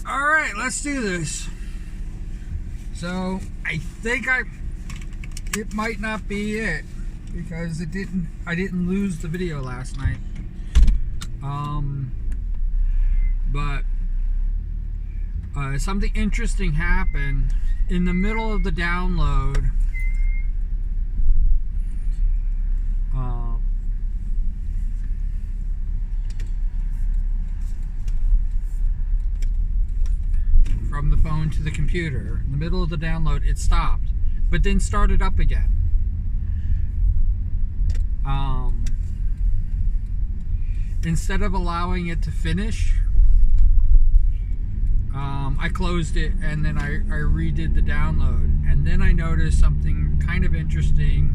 All right, let's do this. So I think it might not be it because I didn't lose the video last night. But something interesting happened in the middle of the download. From the phone to the computer, in the middle of the download, it stopped, but then started up again. Instead of allowing it to finish, I closed it and then I redid the download, and then I noticed something kind of interesting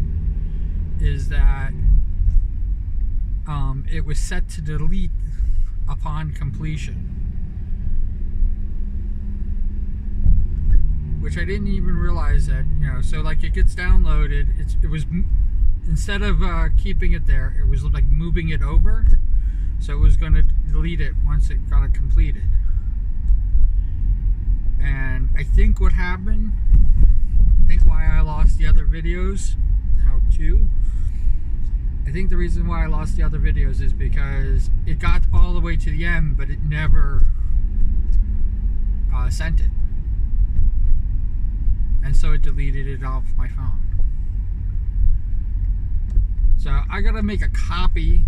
is that it was set to delete upon completion, which I didn't even realize that, so like it gets downloaded, it was, instead of keeping it there, it was like moving it over, so it was going to delete it once it got it completed. And I think what happened, why I lost the other videos now too, I think the reason why I lost the other videos is because it got all the way to the end, but it never sent it. And so it deleted it off my phone. So I gotta make a copy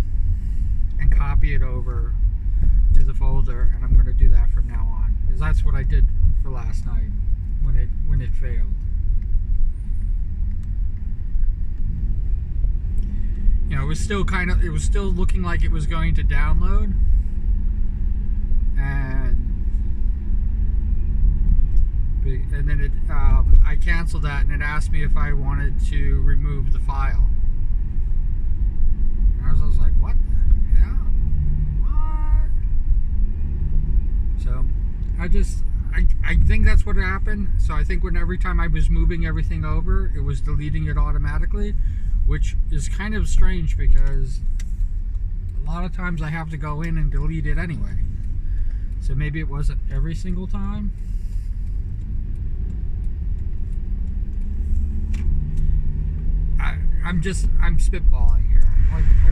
and copy it over to the folder, and I'm gonna do that from now on, because that's what I did for last night when it failed. It was still looking like it was going to download, and then it I canceled that, and it asked me if I wanted to remove the file. And I was like, what the hell? What? So I think that's what happened. So I think every time I was moving everything over, it was deleting it automatically, which is kind of strange because a lot of times I have to go in and delete it anyway. So maybe it wasn't every single time. I'm spitballing here. Like, I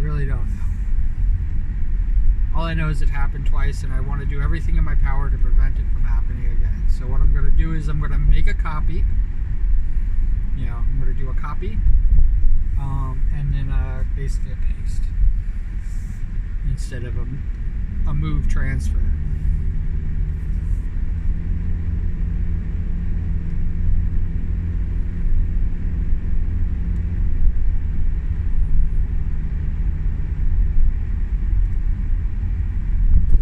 really don't know. All I know is it happened twice, and I want to do everything in my power to prevent it from happening again. So what I'm going to do is I'm going to make a copy. I'm going to do a copy, and then basically a paste instead of a move transfer.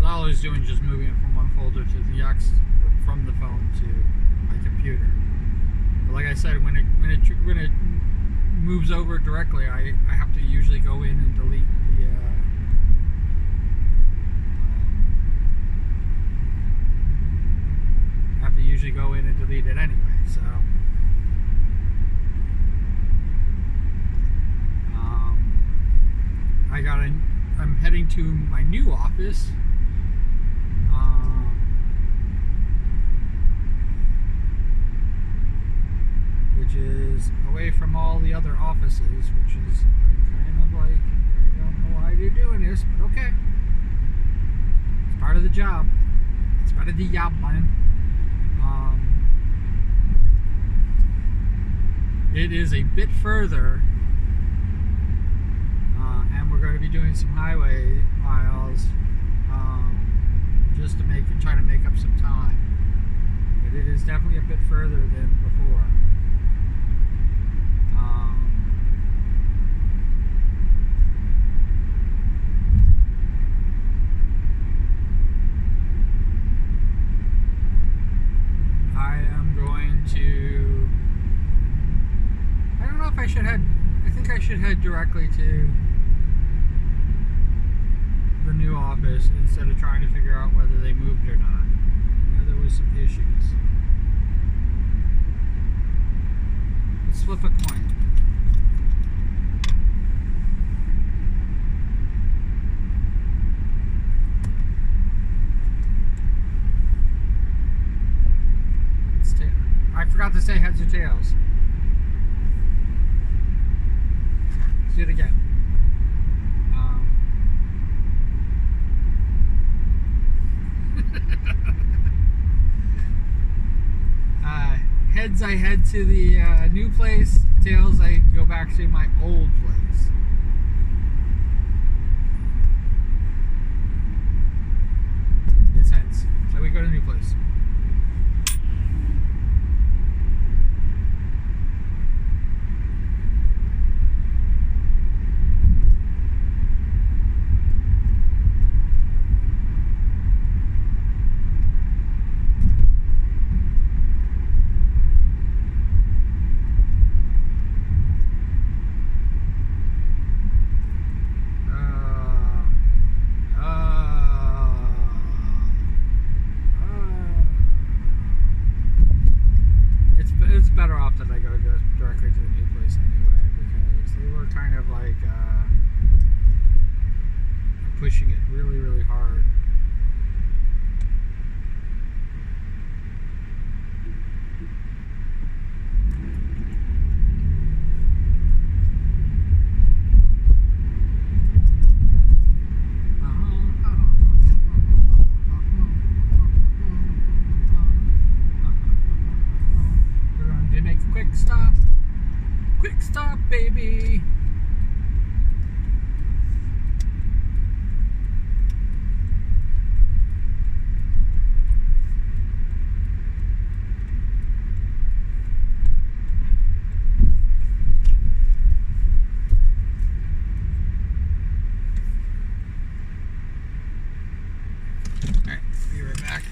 All I was doing is just moving it from one folder to the next, from the phone to my computer. But like I said, when it moves over directly, I have to usually go in and delete the it anyway. So I'm heading to my new office. Which is away from all the other offices, which is kind of like, I don't know why you're doing this, but okay. It's part of the job. It's part of the job, man. It is a bit further, and we're going to be doing some highway miles, just to try to make up some time. But it is definitely a bit further than before. I think I should head directly to the new office instead of trying to figure out whether they moved or not. There was some issues. Let's flip a coin. forgot to say heads or tails. Let's do it again. Heads, I head to the new place. Tails, I go back to my old place. It's heads. So we go to the new place. It's better off that I go just directly to the new place anyway, because they were kind of like pushing it really, really hard. Quick stop, baby. All right, be right back.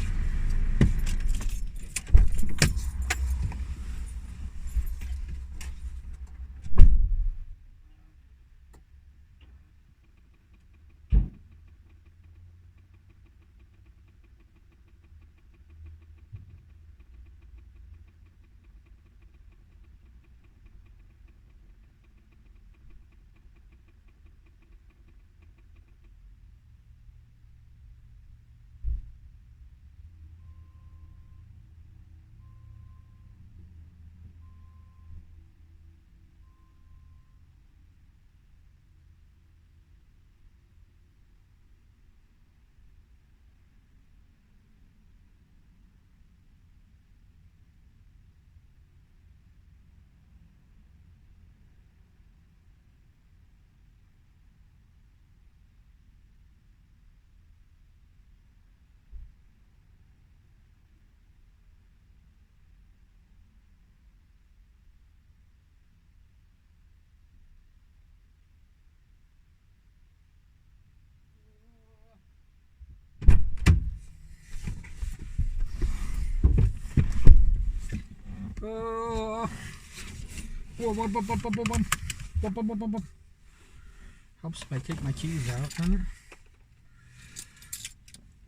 Helps if I take my keys out.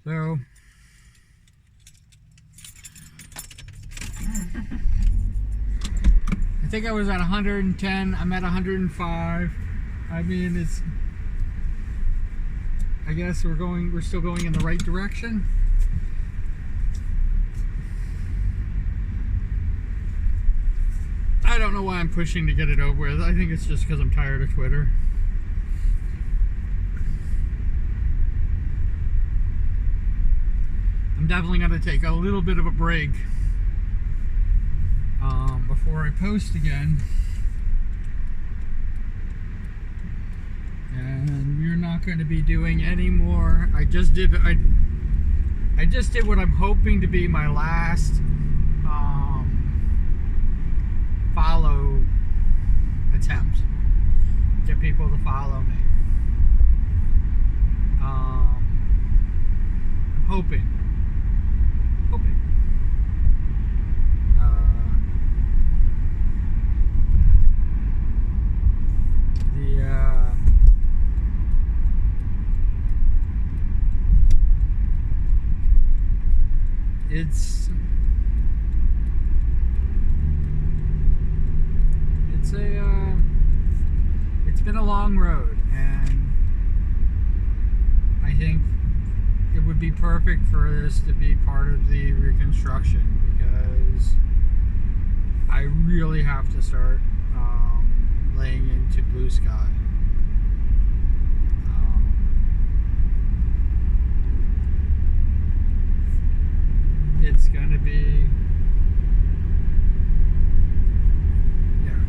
So I think I was at 110. I'm at 105. I mean, it's. I guess we're still going in the right direction. I don't know why I'm pushing to get it over with. I think it's just because I'm tired of Twitter. I'm definitely going to take a little bit of a break before I post again. And we're not going to be doing any more. I just did what I'm hoping to be my last follow attempt. Get people to follow me. I'm hoping. It's been a long road, and I think it would be perfect for this to be part of the reconstruction, because I really have to start laying into Blue Sky. It's gonna be, yeah.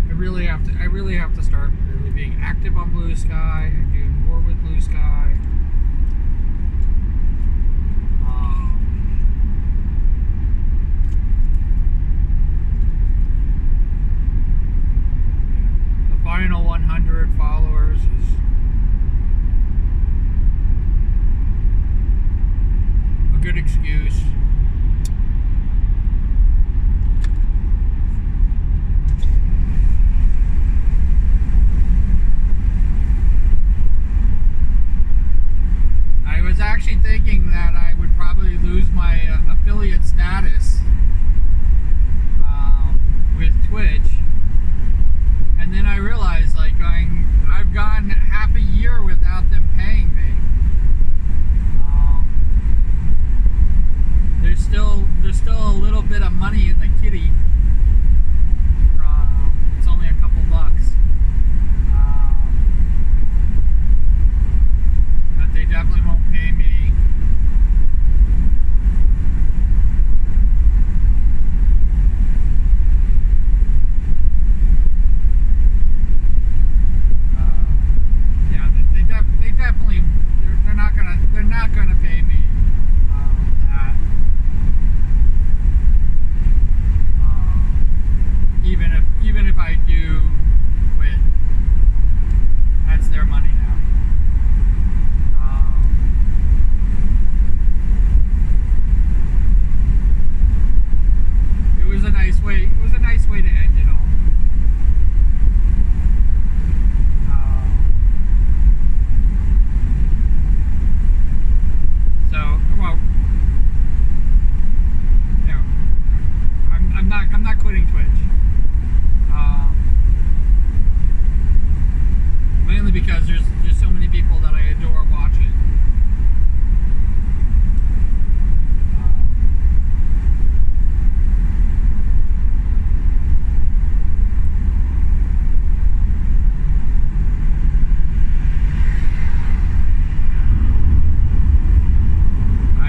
I really have to start really being active on Blue Sky and doing more with Blue Sky. The final 100 followers is a good excuse. I was actually thinking that I would probably lose my affiliate status with Twitch, and then I realized, like, I've gone half a year without them paying me. There's still a little bit of money in the kitty. It's only a couple bucks. But they definitely won't pay me. They're not gonna pay me that. Even if I do quit, that's their money now. It was a nice way. It was a nice way to end it all. I'm not quitting Twitch. Mainly because there's so many people that I adore watching.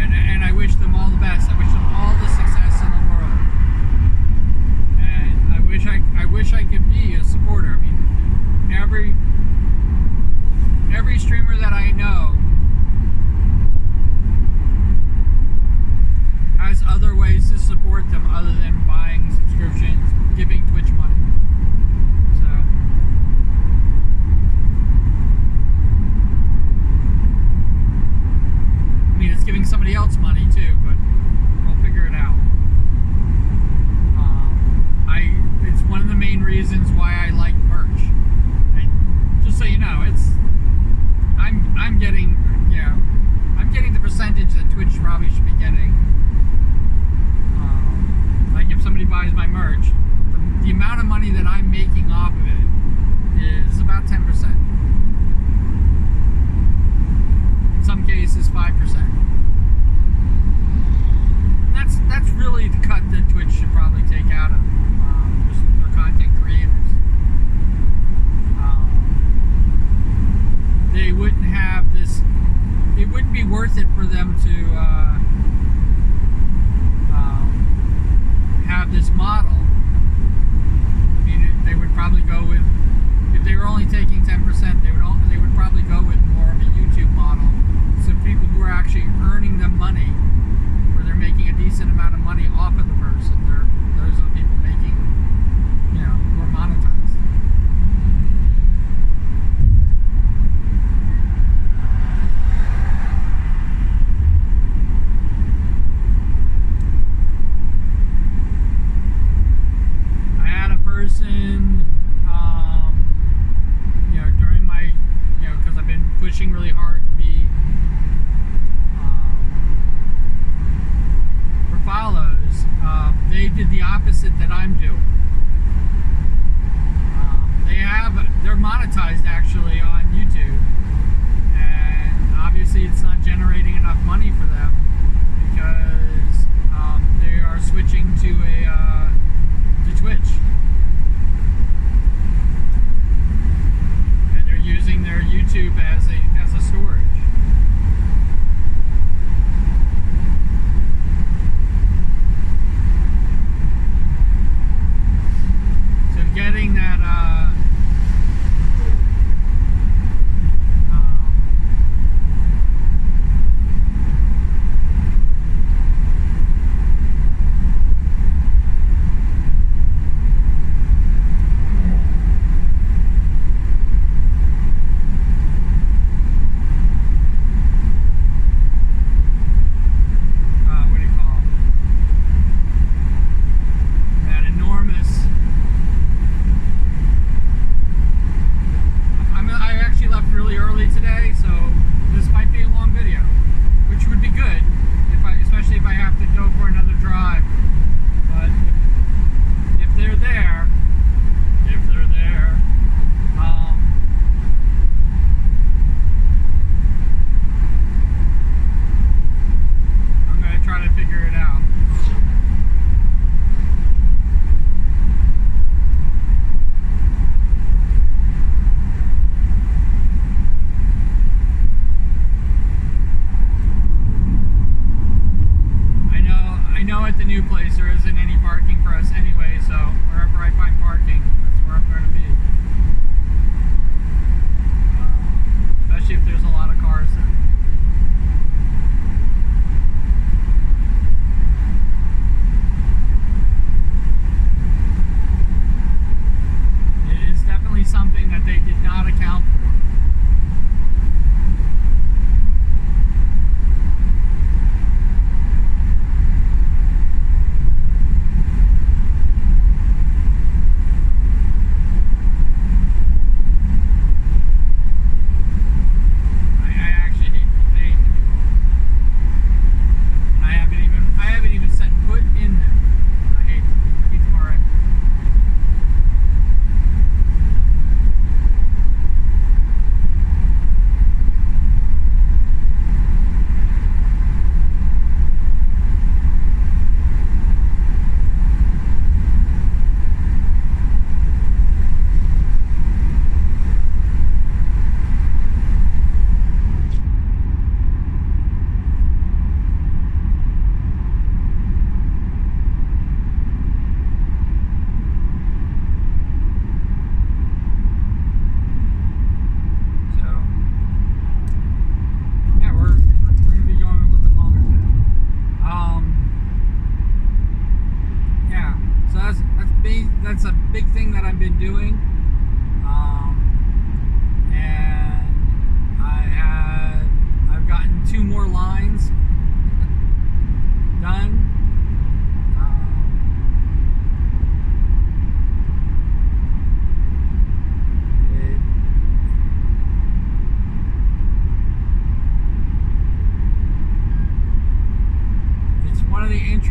And I wish them all the best. I wish them all the success in the world. And I wish I could be a supporter. I mean, every streamer that I know has other ways to support them other than buying subscriptions, giving Twitch money. So I mean, it's giving somebody else money too, but we'll figure it out. It's one of the main reasons why I like merch. Just so you know, I'm getting, I'm getting the percentage that Twitch probably should be getting. Like if somebody buys my merch, the amount of money that I'm making off of it is about 10%. In some cases, 5%. That's really the cut that Twitch should probably take out of their content creators. They wouldn't have this. It wouldn't be worth it for them to have this model. I mean, they would probably go with, if they were only taking 10%, they would probably go with more of a YouTube model. So people who are actually earning them money, where they're making a decent amount of money off of the person, those are the people making, who are monetized. I had a person, during my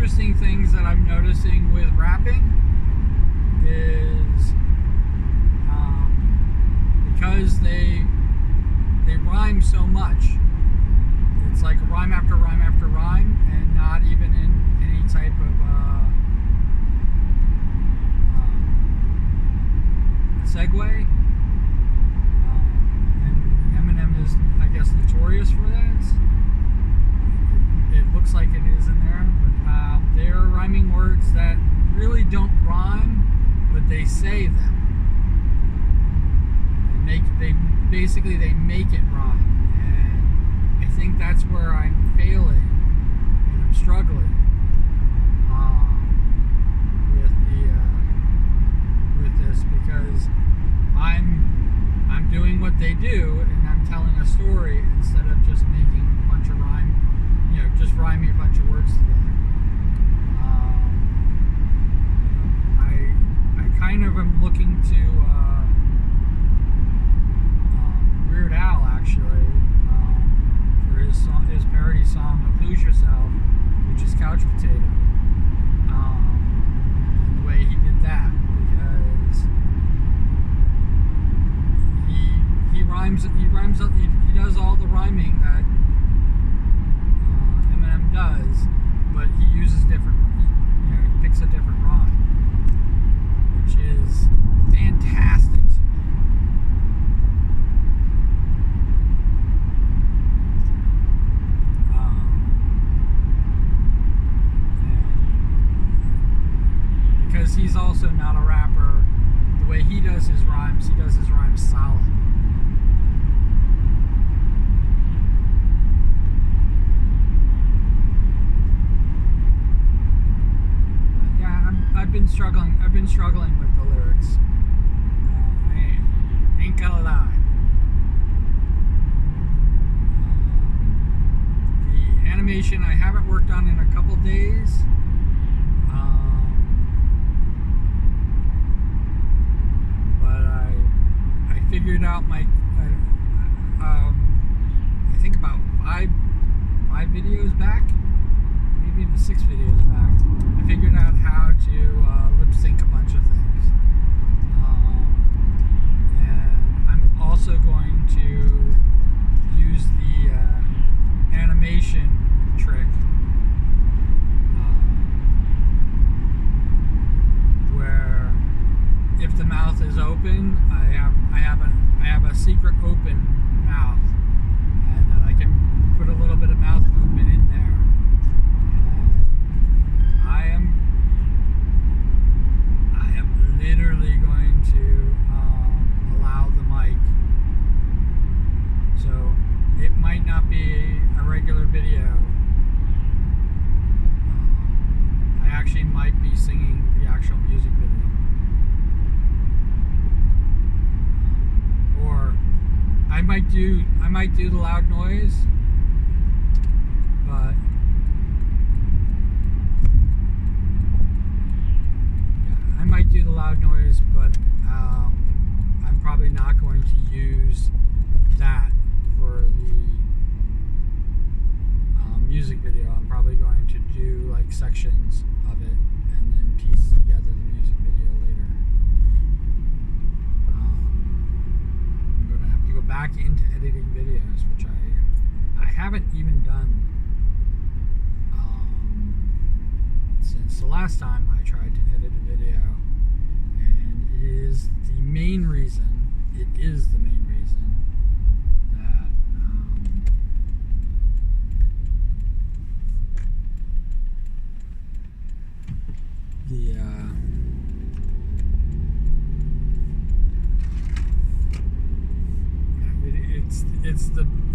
interesting things that I'm noticing with rapping is because they rhyme so much. It's like rhyme after rhyme after rhyme, and not even in any type of segue. And Eminem is, I guess, notorious for that. It looks like it is in there, but they're rhyming words that really don't rhyme, but they say them. They make it rhyme, and I think that's where I'm failing and I'm struggling with this, because I'm doing what they do, and I'm telling a story instead of just making a bunch of just rhyming a bunch of words together. I kind of am looking to Weird Al, actually, for his parody song of Lose Yourself, which is Couch Potato, and the way he did that, because he does all the rhyming that Eminem does, but he uses he picks a different rhyme, which is fantastic to me. Because he's also not a rapper, the way he does his rhymes solid. I've been struggling with the lyrics. I ain't gonna lie. The animation I haven't worked on in a couple days. But I figured out I think about five videos back, maybe even 6 videos back, I figured out how to lip sync a bunch of things. And I'm also going to use the animation trick, where if the mouth is open, I have a secret open mouth, and then I can put a little bit of mouth movement in there. And I am literally going to allow the mic, so it might not be a regular video. I actually might be singing the actual music video. Or I might do the loud noise, but yeah, I might do the loud noise, but I'm probably not going to use that for the music video. I'm probably going to do like sections of it and then piece together the music video later. I'm going to have to go back into editing videos, which I haven't even done since the last time I tried to edit a video, and it is the main reason that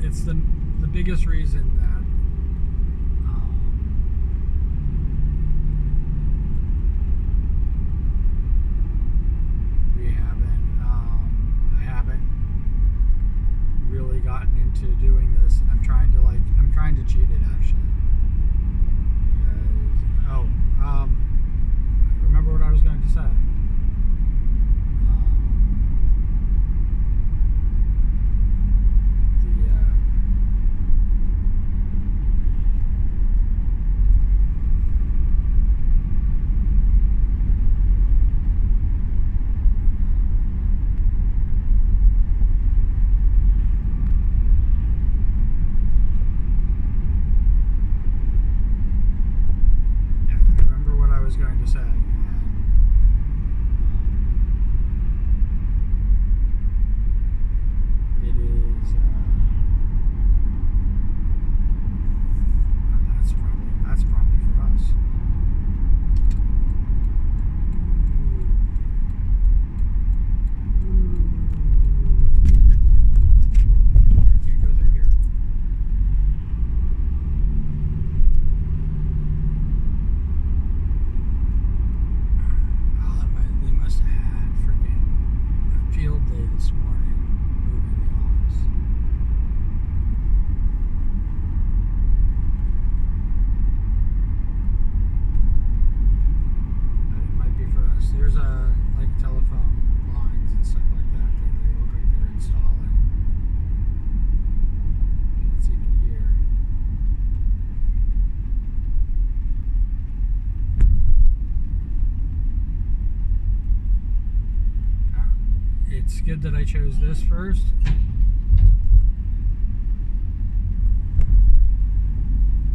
it's the biggest reason that I haven't really gotten into doing this, and I'm trying to cheat it, actually. Because, I remember what I was going to say. good that I chose this first.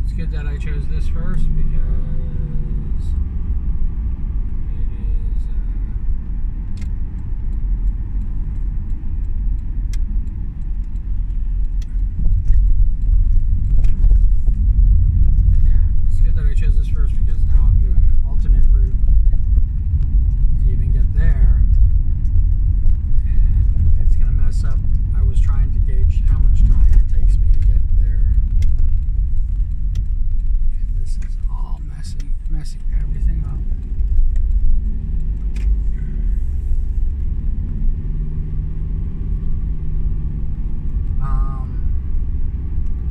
It's good that I chose this first because it is yeah, it's good that I chose this first because now I'm doing an alternate route to even get there, and it's gonna mess up. I was trying to gauge how much time it takes me to get there, and this is all messing everything up.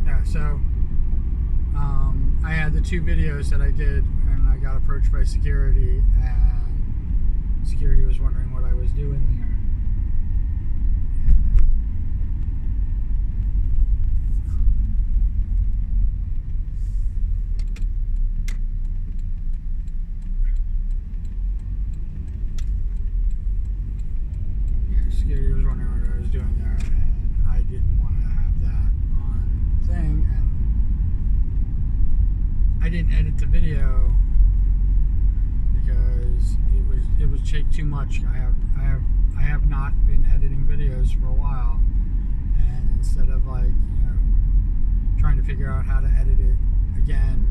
Yeah, so I had the 2 videos that I did, and I got approached by security, and security was wondering what I was doing there. Security was wondering what I was doing there, and I didn't want to have that on thing, and I didn't edit the video because it was take too much. I have not been editing videos for a while, and instead of trying to figure out how to edit it again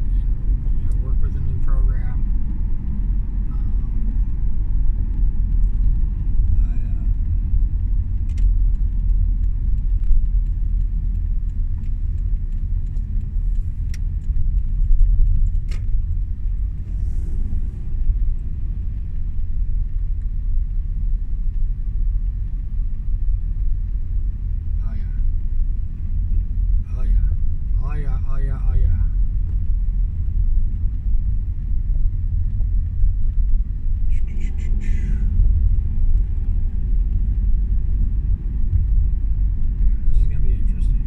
and work with a new program, oh yeah. This is gonna be interesting.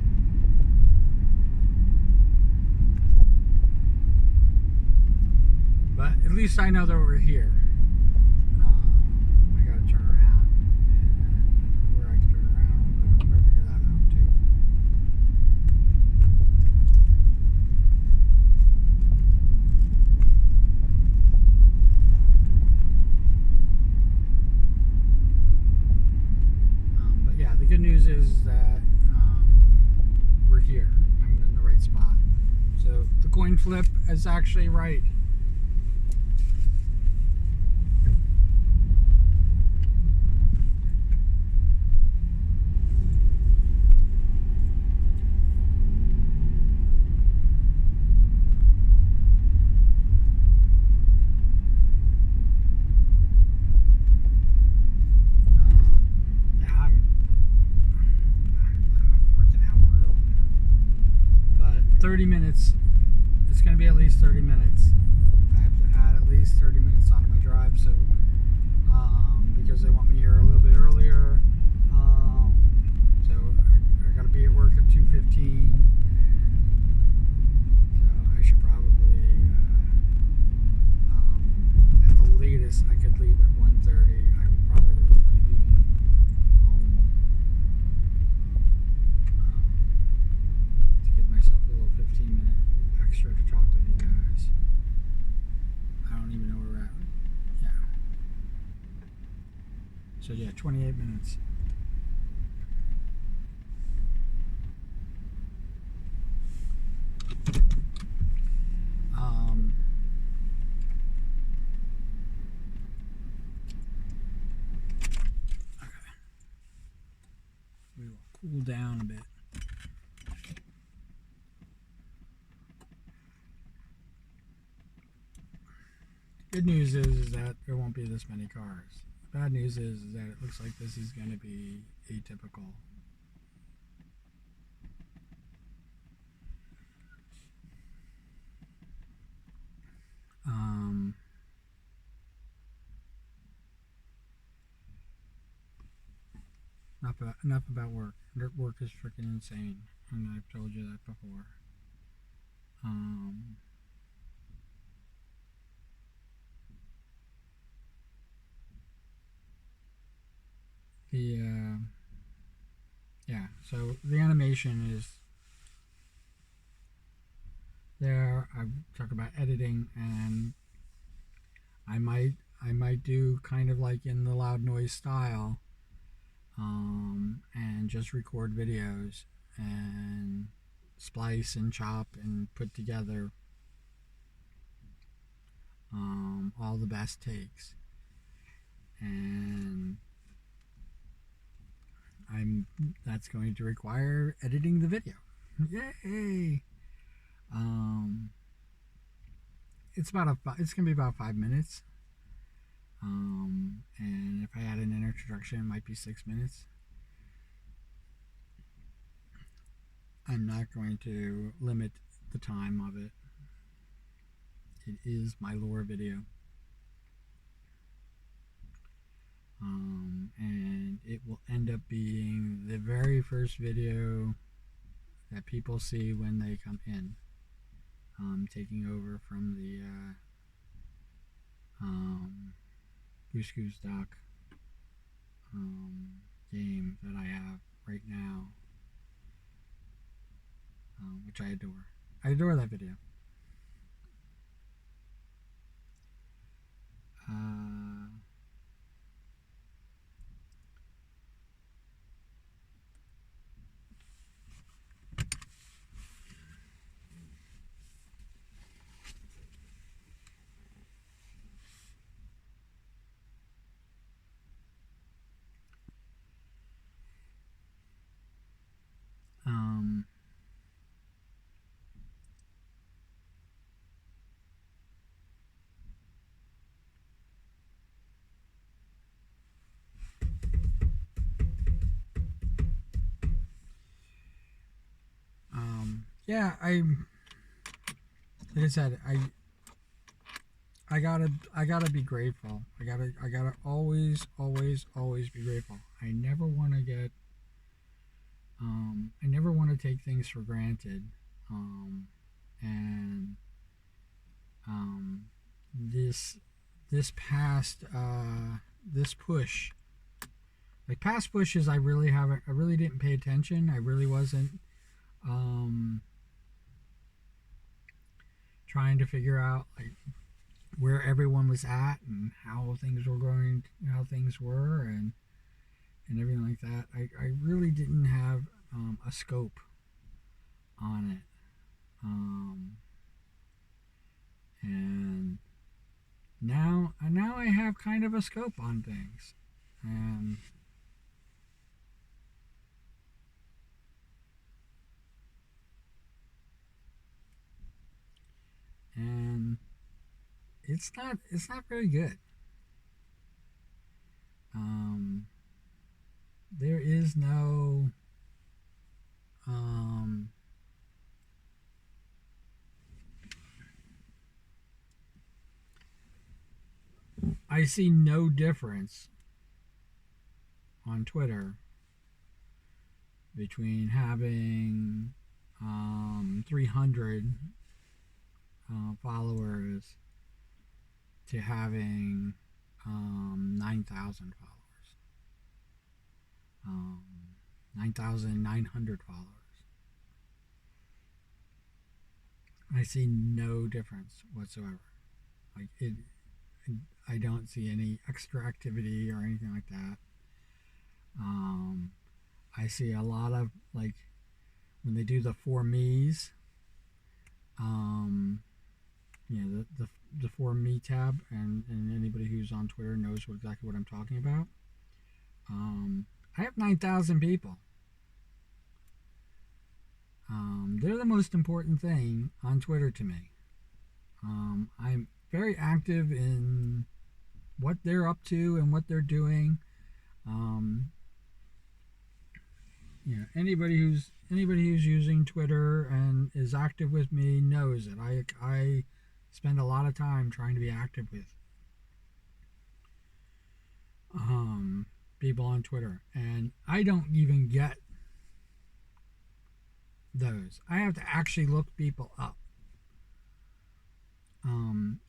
But at least I know that we're here. I gotta turn around, and where I can turn around, but I'm gonna figure that out too. But yeah, the good news is that we're here. I'm in the right spot. So the coin flip is actually right. Yeah, I'm a freaking hour early now. But 30 minutes, it's going to be at least 30 minutes. I have to add at least 30 minutes onto my drive, so because they want me here a little bit earlier. So I got to be at work at 2:15, so I should probably, at the latest, I could leave at 1:30. I would probably be leaving home to give myself a little 15-minute extra to talk to you guys. I don't even know where we're at. Yeah. So yeah, 28 minutes. Okay. We will cool down a bit. Good news is that there won't be this many cars. Bad news is that it looks like this is going to be atypical. Enough about work. Work is freaking insane, and I've told you that before. The So the animation is there. I talk about editing, and I might I might do kind of like in the loud noise style, and just record videos and splice and chop and put together all the best takes. And that's going to require editing the video. Yay! Um, it's gonna be about 5 minutes. And if I add an introduction, it might be 6 minutes. I'm not going to limit the time of it. It is my lore video. And it will end up being the very first video that people see when they come in. Taking over from the Goose Goose Duck game that I have right now, which I adore. I adore that video. Um, yeah, like I said, I gotta be grateful. I gotta always be grateful. I never want to get I never want to take things for granted. And this past this push, like past pushes, I really didn't pay attention. I really wasn't trying to figure out like where everyone was at and how things were going, how things were, and everything like that. I really didn't have a scope on it. And now I have kind of a scope on things. And it's not very good. There is no I see no difference on Twitter between having 300 followers to having 9,000 followers, 9,900 followers. I see no difference whatsoever. Like I don't see any extra activity or anything like that. I see a lot of like when they do the for me's, the for me tab, and anybody who's on Twitter knows exactly what I'm talking about. I have 9,000 people. They're the most important thing on Twitter to me. I'm very active in what they're up to and what they're doing. Anybody who's using Twitter and is active with me knows that I spend a lot of time trying to be active with people on Twitter, and I don't even get those. I have to actually look people up.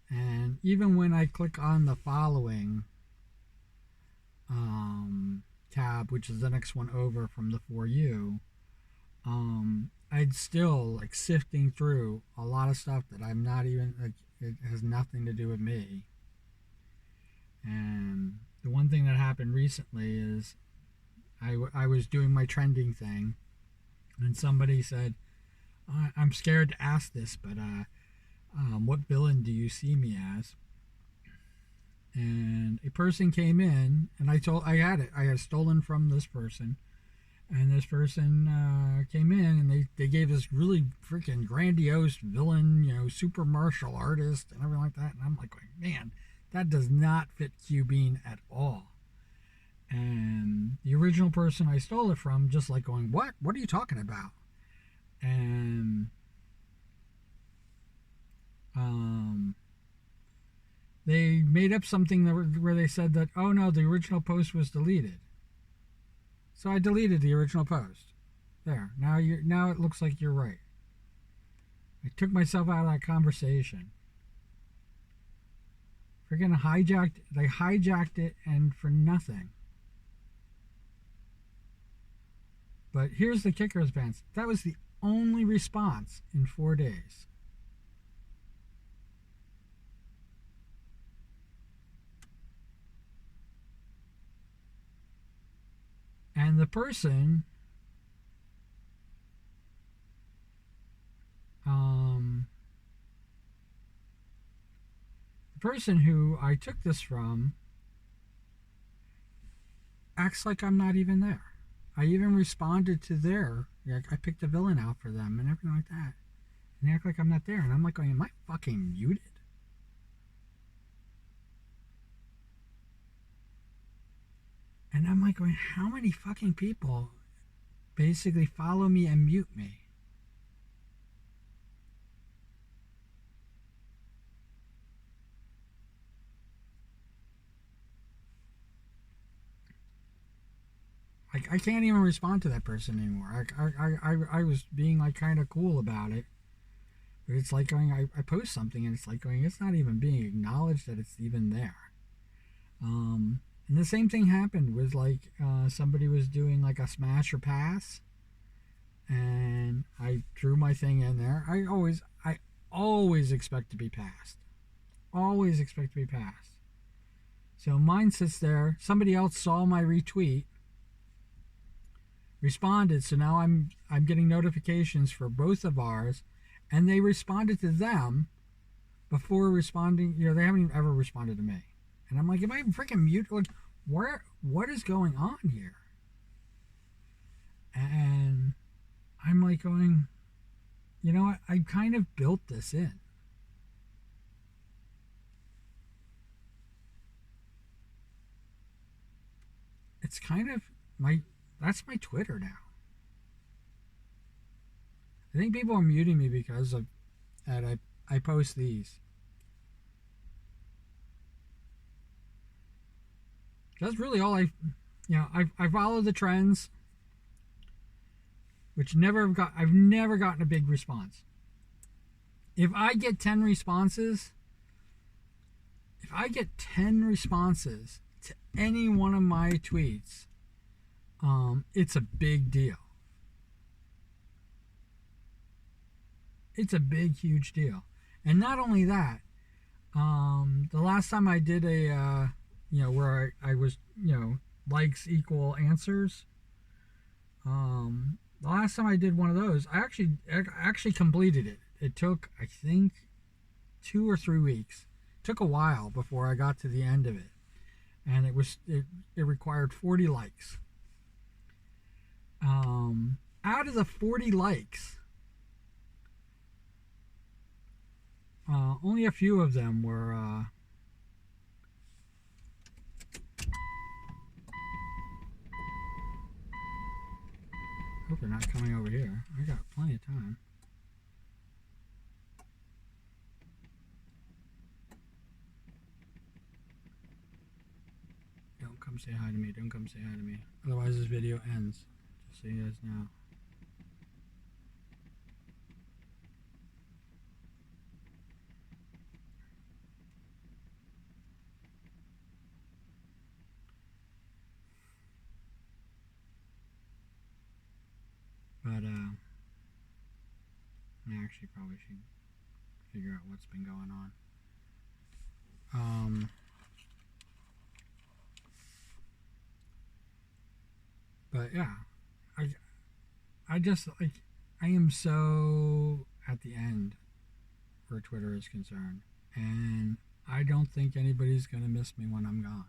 And even when I click on the following tab, which is the next one over from the For You, I'd still like sifting through a lot of stuff that I'm not even like, it has nothing to do with me. And the one thing that happened recently is I was doing my trending thing, and somebody said, I'm scared to ask this, but what villain do you see me as? And a person came in, and I had stolen from this person, and this person came in, and they gave this really freaking grandiose villain, super martial artist and everything like that, and I'm like, man, that does not fit Q Bean at all. And the original person I stole it from just like going, what are you talking about? And they made up something where they said that, oh no, the original post was deleted. So I deleted the original post. There. Now it looks like you're right. I took myself out of that conversation. Freaking they hijacked it, and for nothing. But here's the kicker, Vance. That was the only response in 4 days. And the person who I took this from acts like I'm not even there. I even responded to I picked a villain out for them and everything like that. And they act like I'm not there. And I'm like going, am I fucking muted? And I'm like going, how many fucking people basically follow me and mute me? I can't even respond to that person anymore. I was being like kind of cool about it. But it's like going, I post something and it's like going, it's not even being acknowledged that it's even there. And the same thing happened with like somebody was doing like a smash or pass, and I threw my thing in there. I always expect to be passed. Always expect to be passed. So mine sits there. Somebody else saw my retweet, responded. So now I'm getting notifications for both of ours, and they responded to them before responding. They haven't even ever responded to me. And I'm like, am I freaking mute? Like, what is going on here? And I'm like going, you know what? I kind of built this in. It's kind of that's my Twitter now. I think people are muting me because of that I post these. That's really all I follow the trends, which I've never gotten a big response. If I get 10 responses to any one of my tweets, it's a big deal. It's a big, huge deal. And not only that, the last time I did a where I was, likes equal answers. The last time I did one of those, I actually completed it. It took, I think, 2 or 3 weeks. It took a while before I got to the end of it. And it required 40 likes. Out of the 40 likes, only a few of them were hope they're not coming over here. I got plenty of time. Don't come say hi to me. Don't come say hi to me. Otherwise this video ends. Just so you guys know. But I actually probably should figure out what's been going on. But yeah, I just like, I am so at the end where Twitter is concerned, and I don't think anybody's gonna miss me when I'm gone.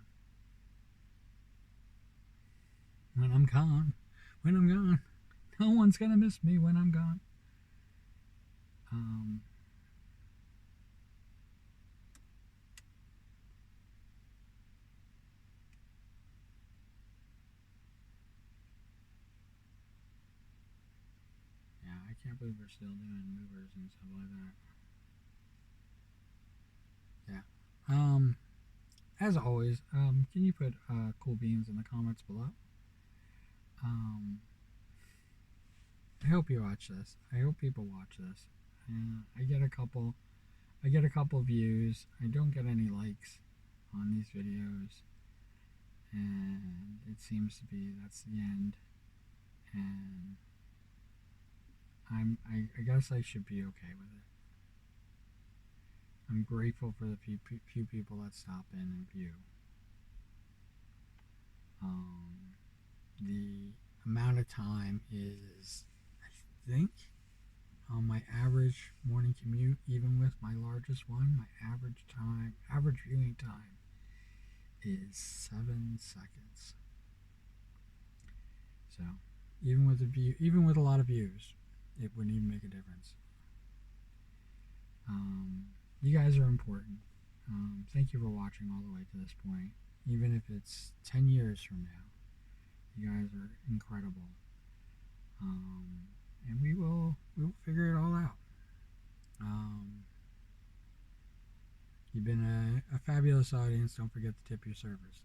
When I'm gone, when I'm gone, no one's gonna miss me when I'm gone. Um, yeah, I can't believe we're still doing movers and stuff like that. Yeah. As always, can you put cool beans in the comments below? Um, I hope you watch this. I hope people watch this. I get a couple. I get a couple views. I don't get any likes on these videos, and it seems to be that's the end. And I guess I should be okay with it. I'm grateful for the few people that stop in and view. The amount of time is, I think, on my average morning commute, even with my largest one, my average viewing time is 7 seconds. So, even with a lot of views, it wouldn't even make a difference. You guys are important. Thank you for watching all the way to this point. Even if it's 10 years from now, you guys are incredible. And we will figure it all out. You've been a fabulous audience. Don't forget to tip your servers.